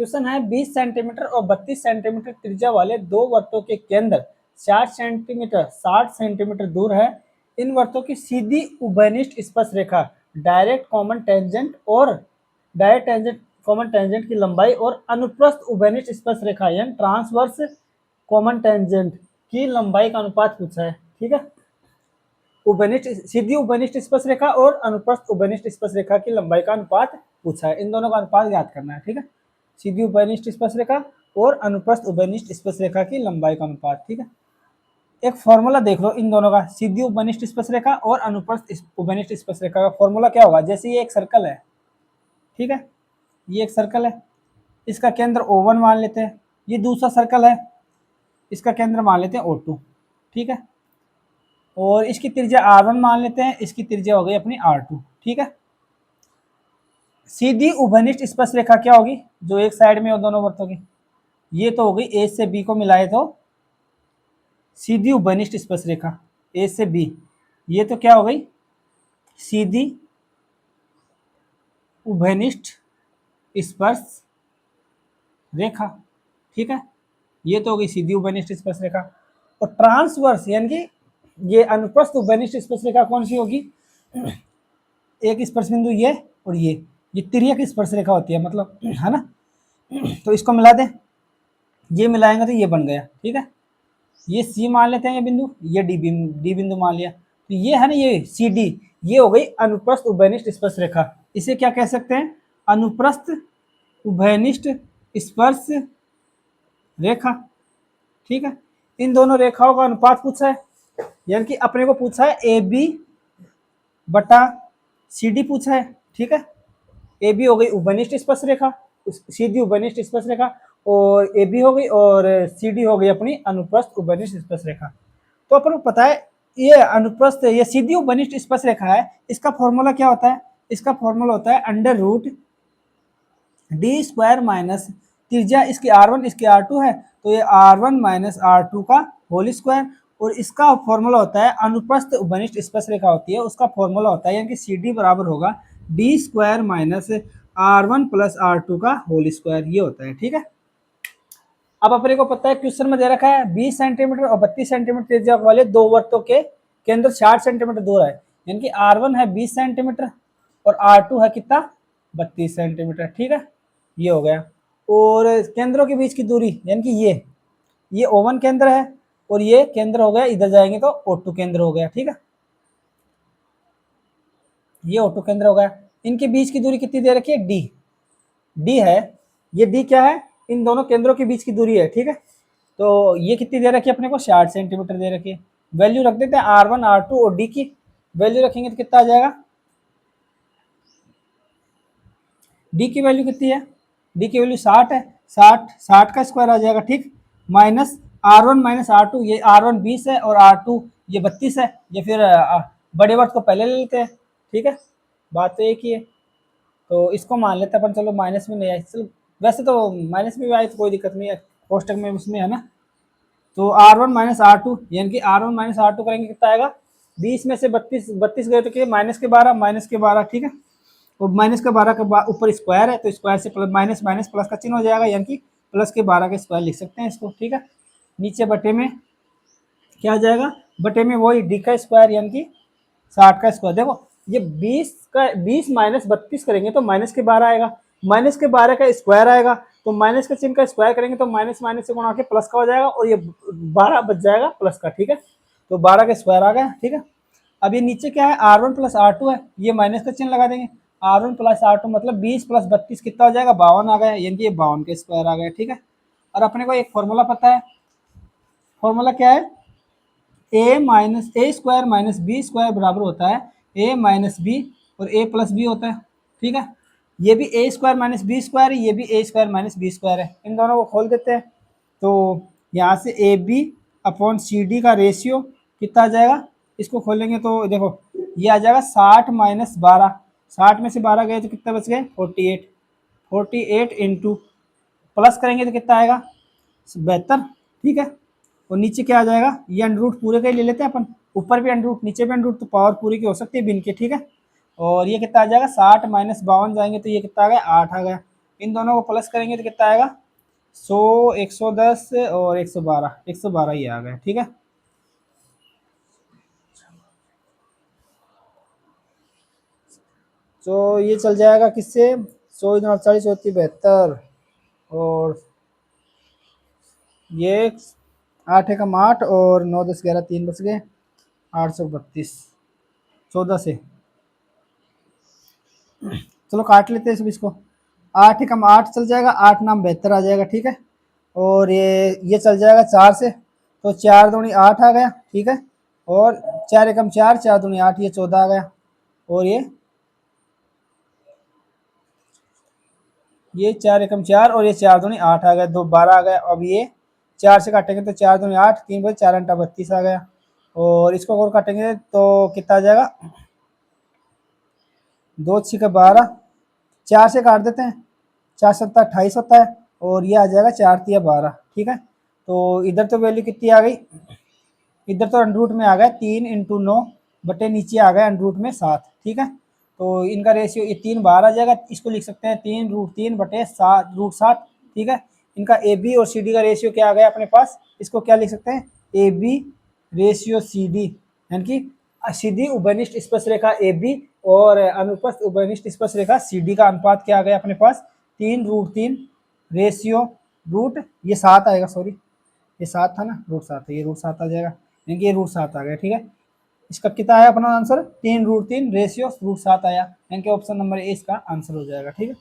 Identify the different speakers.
Speaker 1: Question है 20 centimetre और 32 centimetre त्रिज्या वाले दो वृत्तों के केंद्र 60 सेंटीमीटर दूर है। इन वृत्तों की सीधी उभयनिष्ठ स्पर्शरेखा डायरेक्ट कॉमन टेंजेंट और डायरेक्ट टेंजेंट कॉमन टेंजेंट की लंबाई और अनुप्रस्थ उभयनिष्ठ स्पर्शरेखा यानी ट्रांसवर्स कॉमन टेंजेंट की लंबाई का अनुपात पूछा है। ठीक है, उभयनिष्ठ सीधी उभयनिष्ठ स्पर्शरेखा और अनुप्रस्थ उभयनिष्ठ स्पर्शरेखा की लंबाई का अनुपात पूछा है। इन दोनों का अनुपात याद करना है। ठीक है, सीधी उभयनिष्ठ स्पर्शरेखा और अनुप्रस्थ उभयनिष्ठ स्पर्शरेखा की लंबाई का अनुपात। ठीक है, एक फॉर्मूला देख लो इन दोनों का, सीधी उभयनिष्ठ स्पर्शरेखा और अनुप्रस्थ उभयनिष्ठ स्पर्शरेखा का फॉर्मूला क्या होगा। जैसे ये एक सर्कल है, ठीक है, ये एक सर्कल है, इसका केंद्र O1 मान लेते हैं। ये दूसरा सर्कल है, इसका केंद्र मान लेते हैं O2। ठीक है, और इसकी त्रिज्या R1 मान लेते हैं, इसकी त्रिज्या हो गई अपनी R2। ठीक है, सीधी उभयनिष्ठ स्पर्शरेखा क्या होगी, जो एक साइड में हो दोनों वृत्तों की, ये तो हो गई A से B को मिलाए तो सीधी उभयनिष्ठ स्पर्शरेखा A से B, ये तो क्या हो गई सीधी उभयनिष्ठ स्पर्श रेखा। ठीक है, ये तो हो गई सीधी उभयनिष्ठ स्पर्शरेखा। और ट्रांसवर्स यानी कि ये अनुप्रस्थ उभयनिष्ठ स्पर्शरेखा कौन सी होगी, एक स्पर्श बिंदु ये और ये तिर्यक स्पर्शरेखा होती है, मतलब है ना। तो इसको मिला दें, ये मिलाएंगे तो ये बन गया। ठीक है, ये C मान लेते हैं ये बिंदु, ये डी बिंदु मान लिया, तो ये है ना ये CD, ये हो गई अनुप्रस्थ उभयनिष्ठ स्पर्शरेखा। इसे क्या कह सकते हैं, अनुप्रस्थ उभयनिष्ठ स्पर्श रेखा। ठीक है, इन दोनों रेखाओं का अनुपात पूछा है, यानी कि अपने को पूछा है AB बटा CD पूछा है। ठीक है, AB हो गई उभयनिष्ठ स्पर्शरेखा, सीधी उभयनिष्ठ स्पर्शरेखा, और AB हो गई और CD हो गई अपनी अनुप्रस्थ उभयनिष्ठ स्पर्शरेखा। तो अपन को पता है ये अनुप्रस्थ, ये सीधी उभयनिष्ठ स्पर्शरेखा है, इसका फॉर्मूला क्या होता है, इसका फॉर्मूला होता है under root D square minus त्रिज्या इसकी R1 इसकी R2 है, तो ये R1 माइनस R2 का होल स्क्वायर, और इसका फॉर्मूला होता है अनुप्रस्थ उभयनिष्ठ स्पर्शरेखा होती है, उसका फॉर्मूला होता है यानी कि CD बराबर होगा D square minus R1 plus R2 का होल स्क्वायर, ये होता है। ठीक है, अब अपने को पता है क्वेश्चन में दे रखा है 20 सेंटीमीटर और 32 सेंटीमीटर त्रिज्या वाले दो वृत्तों के केंद्र 60 सेंटीमीटर दूर है, यानी कि R1 है 20 सेंटीमीटर और R2 है कितना 32 सेंटीमीटर। ठीक है, ये हो गया। और केंद्रों के बीच की दूरी यानी कि ये O1 केंद्र है और ये केंद्र हो गया, इधर जाएंगे तो O2 केंद्र हो गया। ठीक है, ये O2 केंद्र हो गया। इनके बीच की दूरी कितनी दे रखी है, डी है, ये डी क्या है, इन दोनों केंद्रों के बीच की दूरी है। ठीक है, तो ये कितनी दे रखी है अपने को 60 सेंटीमीटर दे रखी है। वैल्यू रख देते हैं R1 R2 और डी की वैल्यू रखेंगे तो कितना आ जाएगा, डी की वैल्यू कितनी है, डी की वैल्यू 60 है, 60 का स्क्वायर आ जाएगा। ठीक, माइनस R1 माइनस R2, ये R1 20 है और R2 ये 32 है, ये फिर बड़े वर्ग को पहले ले लेते हैं। ठीक है, बात तो एक ही है, तो इसको मान लेते हैं अपन, चलो माइनस में नहीं आए, चलो वैसे तो माइनस में भी आए तो कोई दिक्कत नहीं है, कोष्टक में उसमें है ना। तो R1 माइनस R2 यानी कि R1 माइनस R2 करेंगे कितना आएगा, 20 में से 32 गए तो क्या माइनस के 12। ठीक है, और माइनस के 12 के ऊपर स्क्वायर है तो स्क्वायर से प्लस माइनस माइनस प्लस का चिन्ह हो जाएगा, यानी कि प्लस के 12 के स्क्वायर लिख सकते हैं इसको। ठीक है, नीचे बटे में क्या आ जाएगा, बटे में वही डी का स्क्वायर यानी कि 60 का स्क्वायर। देखो ये 20 माइनस 32 करेंगे तो माइनस के 12 आएगा, माइनस के 12 का स्क्वायर आएगा, तो माइनस के चिन्ह का स्क्वायर करेंगे तो माइनस माइनस से गुणा के प्लस का हो जाएगा और ये 12 बच जाएगा प्लस का। ठीक है, तो 12 का स्क्वायर आ गया। ठीक है, अब ये नीचे क्या है R1 प्लस R2 है, ये माइनस का चिन्ह लगा देंगे, R1 प्लस R2 मतलब 20 प्लस 32 कितना हो जाएगा, 52 आ गया, यानी कि ये 52 का स्क्वायर आ गया। ठीक है, और अपने को एक फॉर्मूला पता है, फॉर्मूला क्या है, ए स्क्वायर माइनस बी स्क्वायर बराबर होता है ए माइनस बी और ए प्लस बी होता है। ठीक है, ये भी ए स्क्वायर माइनस बी स्क्वायर है, ये भी ए स्क्वायर माइनस बी स्क्वायर है, इन दोनों को खोल देते हैं तो यहाँ से A B upon C D का रेशियो कितना आ जाएगा, इसको खोलेंगे तो देखो ये आ जाएगा 60 माइनस 12, 60 में से 12 गए तो कितना बच गए 48 इंटू प्लस करेंगे तो कितना आएगा 72। ठीक है, और नीचे क्या आ जाएगा, ये अंडर रूट पूरे का ही ले लेते हैं अपन, ऊपर भी अंडर रूट नीचे भी अंडर रूट, तो पावर पूरी की हो सकती है बिन के। ठीक है, और ये कितना आ जाएगा 60 माइनस 52 जाएंगे तो ये कितना आ गया 8 आ गया, इन दोनों को प्लस करेंगे तो कितना आएगा 100, 110 और 112, 112 ही आ गया। ठीक है, तो ये चल जाएगा किससे, 100 40 72, और ये 8 एकम 8 और 9 10 11 3 बच गए, 832 14 से। चलो काट लेते हैं सब इसको, 8 एकम 8 चल जाएगा, 8 नाम 72 आ जाएगा। ठीक है, और ये चल जाएगा 4 से, तो 4 दूनी 8 आ गया। ठीक है, और 4 एकम 4, 4 दूनी 8, ये 14 आ गया। और ये 4 एकम 4 और ये 4 दूनी 8 आ गया, 2 12 आ गया। अब ये 4 से काटेंगे तो 4 दूनी 8, 3 बजे 4 अंटा 32 आ गया। और इसको और काटेंगे तो कितना आ जाएगा, 2 6 का 12, 4 से काट देते हैं, 4 7 28 होता है, और ये आ जाएगा 4 तिया 12। ठीक है, तो इधर तो वैल्यू कितनी आ गई, इधर तो अंडरूट में आ गया 3 इंटू 9 बटे नीचे आ गया अंडरूट में 7। ठीक है, तो इनका रेशियो ये 3 बाहर आ जाएगा, इसको लिख सकते हैं 3√3 बटे 7 √7। ठीक है, इनका ए बी और सी डी का रेशियो क्या आ गया अपने पास, इसको क्या लिख सकते हैं, A B ratio C D, यानी कि सीधी उभयनिष्ठ स्पर्शरेखा ए बी और अनुप्रस्थ उभयनिष्ठ स्पर्शरेखा सी डी का अनुपात क्या आ गया अपने पास, 3√3 रेशियो रूट, ये 7 आएगा, सॉरी ये 7 था ना, √7 है, ये √7 आ जाएगा, यानी कि ये √7 आ गया। ठीक है, इसका कितना है अपना आंसर, 3√3 रेशियो √7 आया, यानी कि ऑप्शन नंबर ए इसका आंसर हो जाएगा। ठीक है।